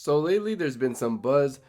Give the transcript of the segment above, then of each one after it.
So lately there's been some buzz,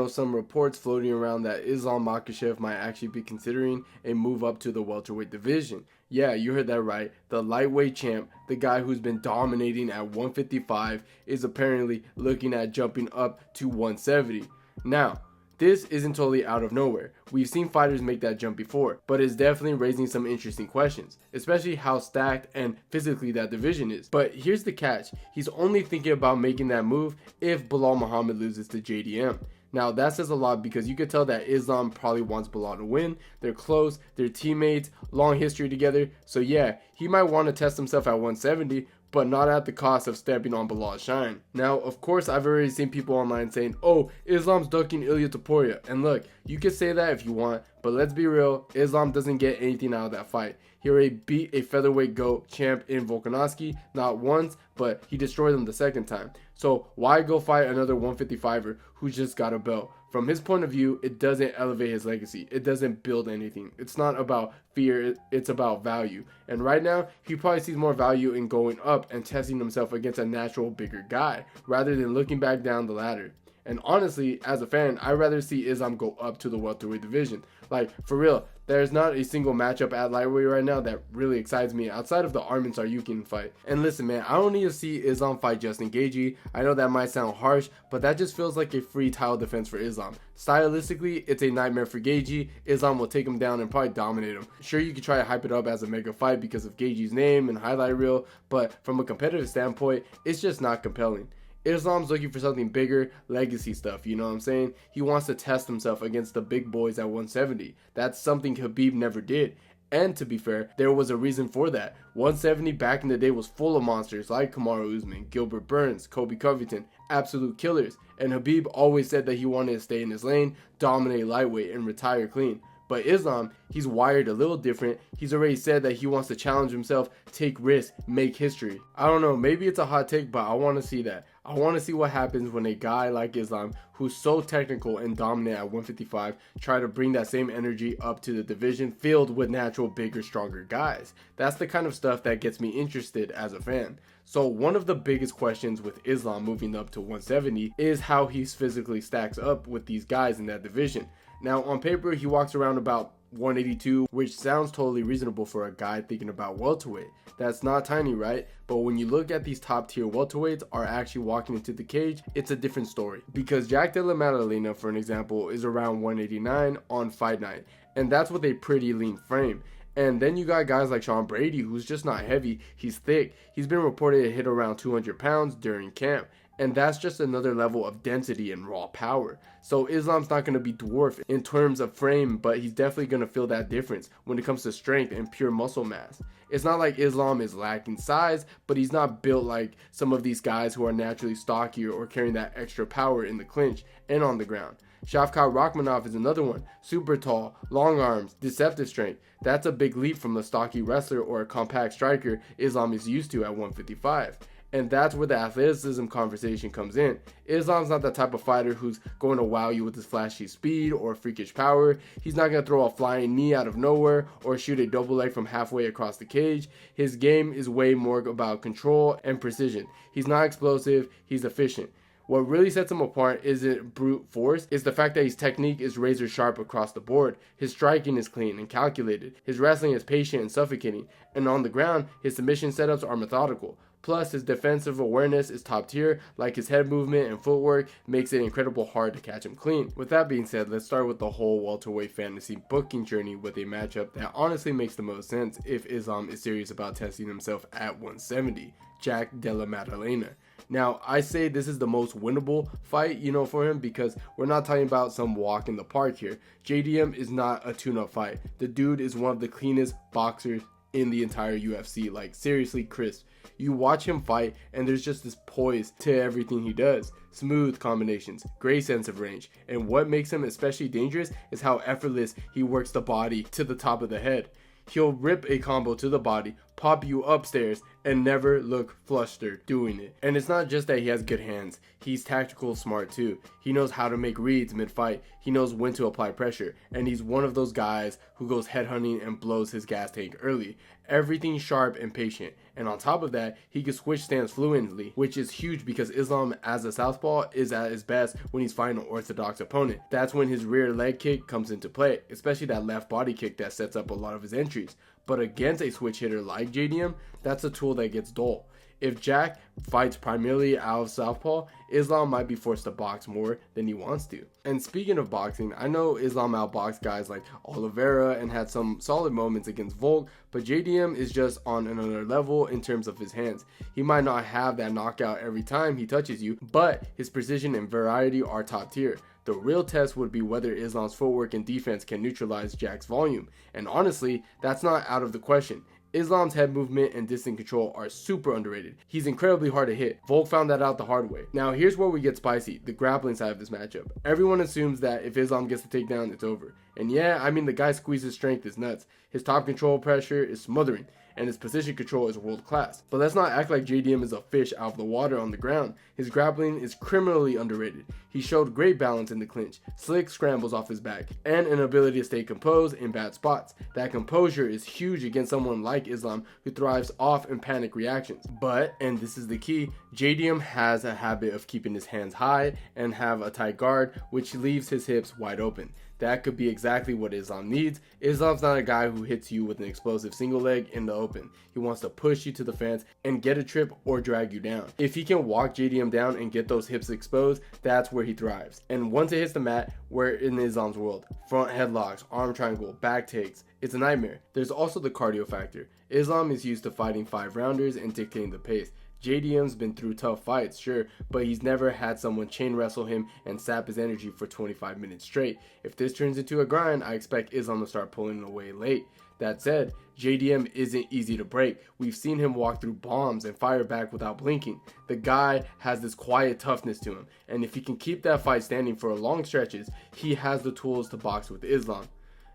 some reports floating around that Islam Makhachev might actually be considering a move up to the welterweight division. Yeah, you heard that right. The lightweight champ, the guy who's been dominating at 155, is apparently looking at jumping up to 170. Now, this isn't totally out of nowhere. We've seen fighters make that jump before, but it's definitely raising some interesting questions, especially how stacked and physically that division is. But here's the catch. He's only thinking about making that move if Bilal Muhammad loses to JDM. Now that says a lot because you could tell that Islam probably wants Bilal to win. They're close, they're teammates, long history together. So yeah, he might want to test himself at 170, but not at the cost of stepping on Bilal's shine. Now, of course, I've already seen people online saying, oh, Islam's ducking Ilia Topuria. And look, you can say that if you want, but let's be real, Islam doesn't get anything out of that fight. He already beat a featherweight GOAT champ in Volkanovski, not once, but he destroyed him the second time. So why go fight another 155er who just got a belt? From his point of view, it doesn't elevate his legacy. It doesn't build anything. It's not about fear, it's about value. And right now, he probably sees more value in going up and testing himself against a natural bigger guy, rather than looking back down the ladder. And honestly, as a fan, I'd rather see Islam go up to the welterweight division. Like, for real, there's not a single matchup at lightweight right now that really excites me outside of the Arman Tsarukyan fight. And listen, man, I don't need to see Islam fight Justin Gaethje. I know that might sound harsh, but that just feels like a free title defense for Islam. Stylistically, it's a nightmare for Gaethje. Islam will take him down and probably dominate him. Sure, you could try to hype it up as a mega fight because of Gaethje's name and highlight reel, but from a competitive standpoint, it's just not compelling. Islam's looking for something bigger, legacy stuff, you know what I'm saying? He wants to test himself against the big boys at 170. That's something Khabib never did. And to be fair, there was a reason for that. 170 back in the day was full of monsters like Kamaru Usman, Gilbert Burns, Kobe Covington, absolute killers. And Khabib always said that he wanted to stay in his lane, dominate lightweight, and retire clean. But Islam, he's wired a little different. He's already said that he wants to challenge himself, take risks, make history. I don't know, maybe it's a hot take, but I want to see that. I want to see what happens when a guy like Islam, who's so technical and dominant at 155, try to bring that same energy up to the division filled with natural, bigger, stronger guys. That's the kind of stuff that gets me interested as a fan. So one of the biggest questions with Islam moving up to 170 is how he physically stacks up with these guys in that division. Now, on paper, he walks around about 182, which sounds totally reasonable for a guy thinking about welterweight. That's not tiny, right? But when you look at these top tier welterweights are actually walking into the cage, it's a different story. Because Jack Della Maddalena, for an example, is around 189 on Fight Night, and that's with a pretty lean frame. And then you got guys like Shawn Brady, who's just not heavy, he's thick. He's been reported to hit around 200 pounds during camp. And that's just another level of density and raw power. So Islam's not going to be dwarfed in terms of frame, but he's definitely going to feel that difference when it comes to strength and pure muscle mass. It's not like Islam is lacking size, but he's not built like some of these guys who are naturally stockier or carrying that extra power in the clinch and on the ground. Shavkat Rakhmonov is another one. Super tall, long arms, deceptive strength. That's a big leap from the stocky wrestler or a compact striker Islam is used to at 155. And that's where the athleticism conversation comes in. Islam's not the type of fighter who's going to wow you with his flashy speed or freakish power. He's not going to throw a flying knee out of nowhere or shoot a double leg from halfway across the cage. His game is way more about control and precision. He's not explosive, he's efficient. What really sets him apart isn't brute force, it's the fact that his technique is razor sharp across the board. His striking is clean and calculated. His wrestling is patient and suffocating. And on the ground, his submission setups are methodical. Plus, his defensive awareness is top tier, like his head movement and footwork makes it incredible hard to catch him clean. With that being said, let's start with the whole welterweight fantasy booking journey with a matchup that honestly makes the most sense if Islam is serious about testing himself at 170, Jack Della Maddalena. Now, I say this is the most winnable fight, for him because we're not talking about some walk in the park here. JDM is not a tune-up fight. The dude is one of the cleanest boxers in the entire UFC, like seriously crisp. You watch him fight and there's just this poise to everything he does. Smooth combinations, great sense of range, and what makes him especially dangerous is how effortless he works the body to the top of the head. He'll rip a combo to the body, pop you upstairs, and never look flustered doing it. And it's not just that he has good hands, he's tactical smart too. He knows how to make reads mid-fight, he knows when to apply pressure, and he's one of those guys who goes headhunting and blows his gas tank early. Everything sharp and patient, and on top of that, he can switch stance fluently, which is huge because Islam as a southpaw is at his best when he's fighting an orthodox opponent. That's when his rear leg kick comes into play, especially that left body kick that sets up a lot of his entries. But against a switch hitter like JDM, that's a tool that gets dull. If Jack fights primarily out of southpaw, Islam might be forced to box more than he wants to. And speaking of boxing, I know Islam outboxed guys like Oliveira and had some solid moments against Volk, but JDM is just on another level in terms of his hands. He might not have that knockout every time he touches you, but his precision and variety are top tier. The real test would be whether Islam's footwork and defense can neutralize Jack's volume, and honestly, that's not out of the question. Islam's head movement and distance control are super underrated. He's incredibly hard to hit. Volk found that out the hard way. Now here's where we get spicy, the grappling side of this matchup. Everyone assumes that if Islam gets the takedown, it's over. And yeah, I mean the guy squeezes strength is nuts. His top control pressure is smothering, and his position control is world class. But let's not act like JDM is a fish out of the water on the ground. His grappling is criminally underrated. He showed great balance in the clinch, slick scrambles off his back, and an ability to stay composed in bad spots. That composure is huge against someone like Islam who thrives off in panic reactions. But, and this is the key, JDM has a habit of keeping his hands high and have a tight guard, which leaves his hips wide open. That could be exactly what Islam needs. Islam's not a guy who hits you with an explosive single leg in the open. He wants to push you to the fence and get a trip or drag you down. If he can walk JDM down and get those hips exposed, that's where he thrives. And once it hits the mat, we're in Islam's world. Front headlocks, arm triangle, back takes. It's a nightmare. There's also the cardio factor. Islam is used to fighting 5-rounders and dictating the pace. JDM's been through tough fights, sure, but he's never had someone chain wrestle him and sap his energy for 25 minutes straight. If this turns into a grind, I expect Islam to start pulling away late. That said, JDM isn't easy to break. We've seen him walk through bombs and fire back without blinking. The guy has this quiet toughness to him, and if he can keep that fight standing for long stretches, he has the tools to box with Islam.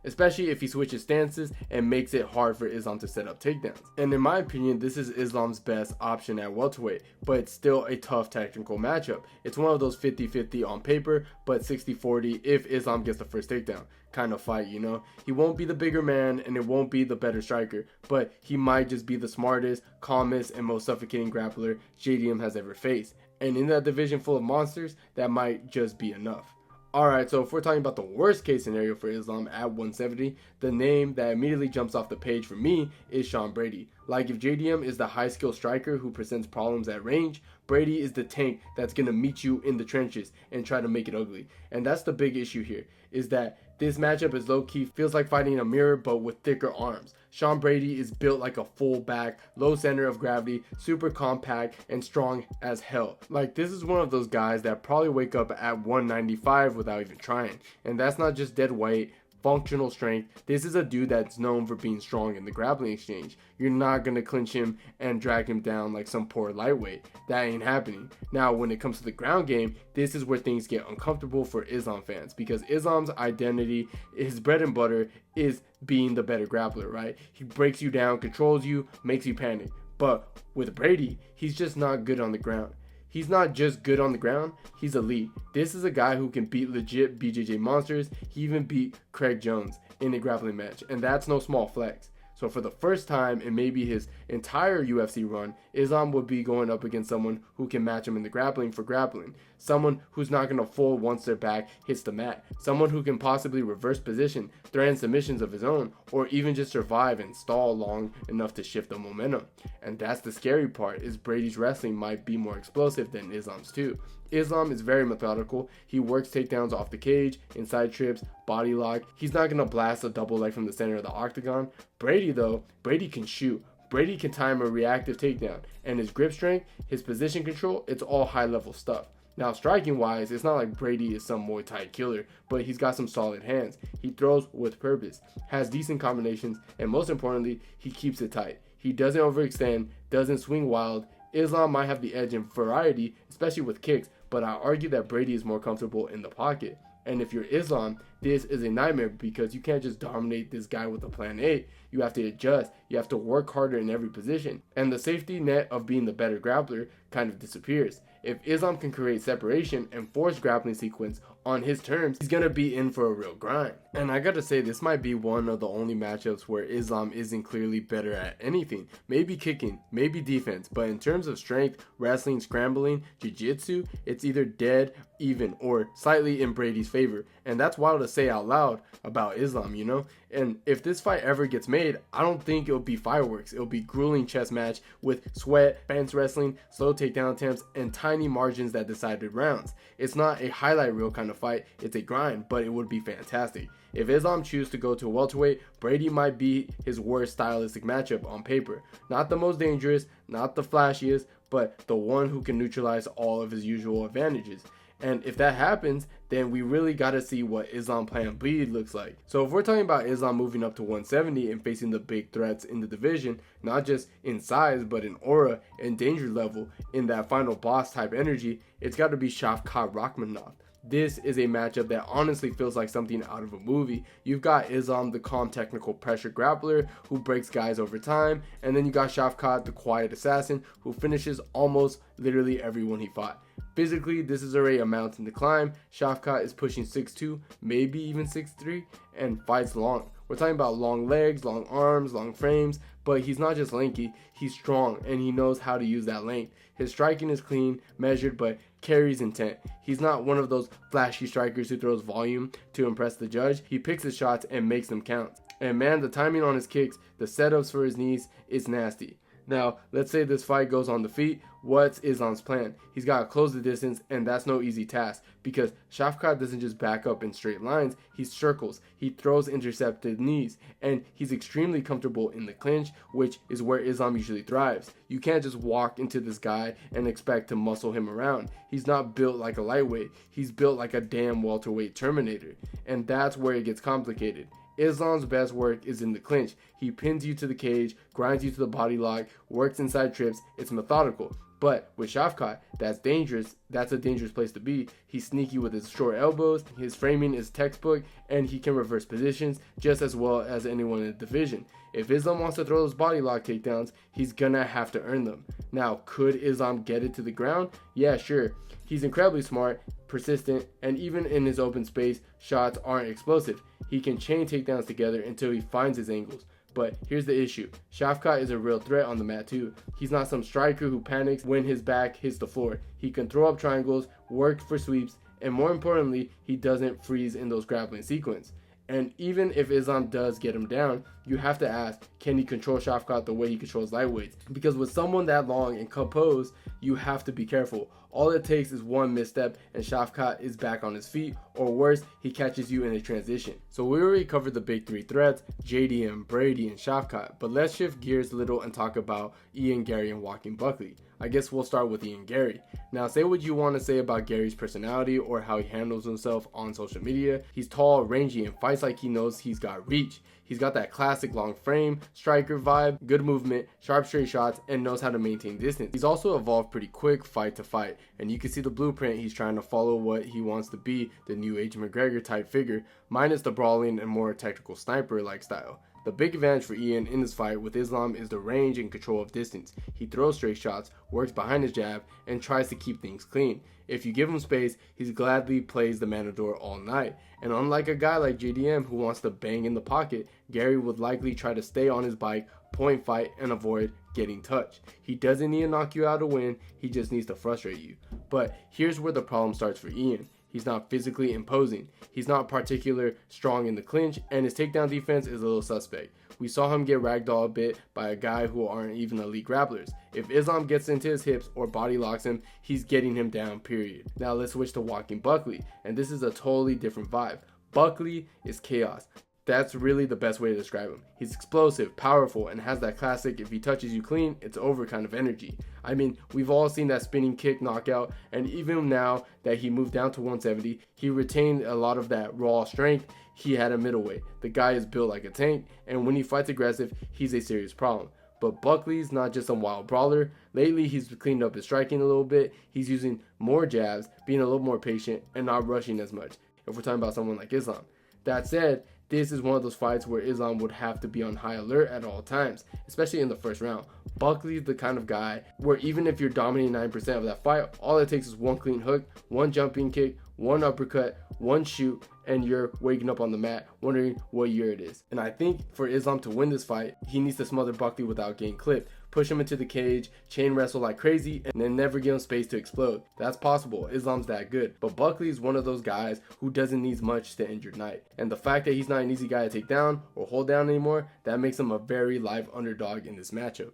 Especially if he switches stances and makes it hard for Islam to set up takedowns. And in my opinion, this is Islam's best option at welterweight, but it's still a tough technical matchup. It's one of those 50-50 on paper, but 60-40 if Islam gets the first takedown kind of fight, you know? He won't be the bigger man and it won't be the better striker, but he might just be the smartest, calmest, and most suffocating grappler JDM has ever faced. And in that division full of monsters, that might just be enough. Alright, so if we're talking about the worst case scenario for Islam at 170, the name that immediately jumps off the page for me is Shawn Brady. Like if JDM is the high skill striker who presents problems at range, Brady is the tank that's going to meet you in the trenches and try to make it ugly. And that's the big issue here, is that this matchup is low-key, feels like fighting a mirror but with thicker arms. Shawn Brady is built like a full back, low center of gravity, super compact, and strong as hell. Like this is one of those guys that probably wake up at 195 without even trying. And that's not just dead weight, functional strength. This is a dude that's known for being strong in the grappling exchange. You're not going to clinch him and drag him down like some poor lightweight. That ain't happening. Now, when it comes to the ground game, this is where things get uncomfortable for Islam fans, because Islam's identity, his bread and butter, is being the better grappler, right? He breaks you down, controls you, makes you panic. But with Brady, he's just not good on the ground. He's not just good on the ground, he's elite. This is a guy who can beat legit BJJ monsters. He even beat Craig Jones in a grappling match, and that's no small flex. So for the first time in maybe his entire UFC run, Islam would be going up against someone who can match him in the grappling for grappling. Someone who's not going to fold once their back hits the mat. Someone who can possibly reverse position, threaten submissions of his own, or even just survive and stall long enough to shift the momentum. And that's the scary part, is Brady's wrestling might be more explosive than Islam's too. Islam is very methodical. He works takedowns off the cage, inside trips, body lock. He's not going to blast a double leg from the center of the octagon. Brady though, Brady can shoot. Brady can time a reactive takedown. And his grip strength, his position control, it's all high level stuff. Now striking wise, it's not like Brady is some Muay Thai killer, but he's got some solid hands. He throws with purpose, has decent combinations, and most importantly, he keeps it tight. He doesn't overextend, doesn't swing wild. Islam might have the edge in variety, especially with kicks, but I argue that Brady is more comfortable in the pocket. And if you're Islam, this is a nightmare because you can't just dominate this guy with a plan A. You have to adjust. You have to work harder in every position. And the safety net of being the better grappler kind of disappears. If Islam can create separation and force grappling sequence on his terms, he's going to be in for a real grind. And I got to say, this might be one of the only matchups where Islam isn't clearly better at anything. Maybe kicking, maybe defense, but in terms of strength, wrestling, scrambling, jiu-jitsu, it's either dead, even, or slightly in Brady's favor. And that's wild to say out loud about Islam, you know? And if this fight ever gets made, I don't think it'll be fireworks. It'll be grueling chess match with sweat, fence wrestling, slow takedown attempts, and tiny margins that decided rounds. It's not a highlight reel kind of fight, it's a grind, but it would be fantastic. If Islam chooses to go to a welterweight, Brady might be his worst stylistic matchup on paper. Not the most dangerous, not the flashiest, but the one who can neutralize all of his usual advantages. And if that happens, then we really got to see what Islam plan B looks like. So if we're talking about Islam moving up to 170 and facing the big threats in the division, not just in size, but in aura and danger level, in that final boss type energy, it's got to be Shavkat Rakhmonov. This is a matchup that honestly feels like something out of a movie. You've got Islam, the calm technical pressure grappler who breaks guys over time, and then you got Shavkat, the quiet assassin who finishes almost literally everyone he fought. Physically, this is already a mountain to climb. Shavkat is pushing 6'2", maybe even 6'3", and fights long. We're talking about long legs, long arms, long frames, but he's not just lanky, he's strong, and he knows how to use that length. His striking is clean, measured, but carries intent. He's not one of those flashy strikers who throws volume to impress the judge. He picks his shots and makes them count. And man, the timing on his kicks, the setups for his knees, is nasty. Now, let's say this fight goes on the feet. What's Islam's plan? He's got to close the distance, and that's no easy task because Shavkat doesn't just back up in straight lines. He circles, he throws intercepted knees, and he's extremely comfortable in the clinch, which is where Islam usually thrives. You can't just walk into this guy and expect to muscle him around. He's not built like a lightweight. He's built like a damn welterweight Terminator, and that's where it gets complicated. Islam's best work is in the clinch. He pins you to the cage, grinds you to the body lock, works inside trips. It's methodical. But with Shavkat, that's dangerous. That's a dangerous place to be. He's sneaky with his short elbows, his framing is textbook, and he can reverse positions just as well as anyone in the division. If Islam wants to throw those body lock takedowns, he's gonna have to earn them. Now, could Islam get it to the ground? Yeah, sure. He's incredibly smart, persistent, and even in his open space, shots aren't explosive. He can chain takedowns together until he finds his angles. But here's the issue. Shavkat is a real threat on the mat too. He's not some striker who panics when his back hits the floor. He can throw up triangles, work for sweeps, and more importantly, he doesn't freeze in those grappling sequence. And even if Islam does get him down, you have to ask, can he control Shavkat the way he controls lightweights? Because with someone that long and composed, you have to be careful. All it takes is one misstep and Shavkat is back on his feet, or worse, he catches you in a transition. So we already covered the big three threats, JDM, Brady, and Shavkat, but let's shift gears a little and talk about Ian Garry and Joaquin Buckley. I guess we'll start with Ian Garry. Now, say what you want to say about Gary's personality or how he handles himself on social media. He's tall, rangy, and fights like he knows he's got reach. He's got that classic long frame, striker vibe, good movement, sharp straight shots, and knows how to maintain distance. He's also evolved pretty quick fight to fight, and you can see the blueprint. He's trying to follow what he wants to be, the new age McGregor type figure, minus the brawling and more technical sniper-like style. The big advantage for Ian in this fight with Islam is the range and control of distance. He throws straight shots, works behind his jab, and tries to keep things clean. If you give him space, he gladly plays the matador all night. And unlike a guy like JDM who wants to bang in the pocket, Garry would likely try to stay on his bike, point fight, and avoid getting touched. He doesn't need to knock you out to win, he just needs to frustrate you. But here's where the problem starts for Ian. He's not physically imposing. He's not particularly strong in the clinch, and his takedown defense is a little suspect. We saw him get ragdolled a bit by a guy who aren't even elite grapplers. If Islam gets into his hips or body locks him, he's getting him down, period. Now let's switch to Joaquin Buckley, and this is a totally different vibe. Buckley is chaos. That's really the best way to describe him. He's explosive, powerful, and has that classic if he touches you clean, it's over kind of energy. I mean, we've all seen that spinning kick knockout, and even now that he moved down to 170, he retained a lot of that raw strength he had at middleweight. The guy is built like a tank, and when he fights aggressive, he's a serious problem. But Buckley's not just some wild brawler. Lately, he's cleaned up his striking a little bit. He's using more jabs, being a little more patient, and not rushing as much. if we're talking about someone like Islam. That said, this is one of those fights where Islam would have to be on high alert at all times, especially in the first round. Buckley's the kind of guy where even if you're dominating 9% of that fight, all it takes is one clean hook, one jumping kick, one uppercut, one shoot, and you're waking up on the mat wondering what year it is. And I think for Islam to win this fight, he needs to smother Buckley without getting clipped, push him into the cage, chain wrestle like crazy, and then never give him space to explode. That's possible. Islam's that good. But Buckley is one of those guys who doesn't need much to end your night. And the fact that he's not an easy guy to take down or hold down anymore, that makes him a very live underdog in this matchup.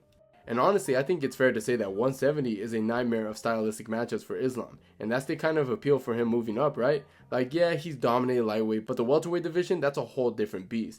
And honestly, I think it's fair to say that 170 is a nightmare of stylistic matchups for Islam. And that's the kind of appeal for him moving up, right? Like, yeah, he's dominated lightweight, but the welterweight division, that's a whole different beast.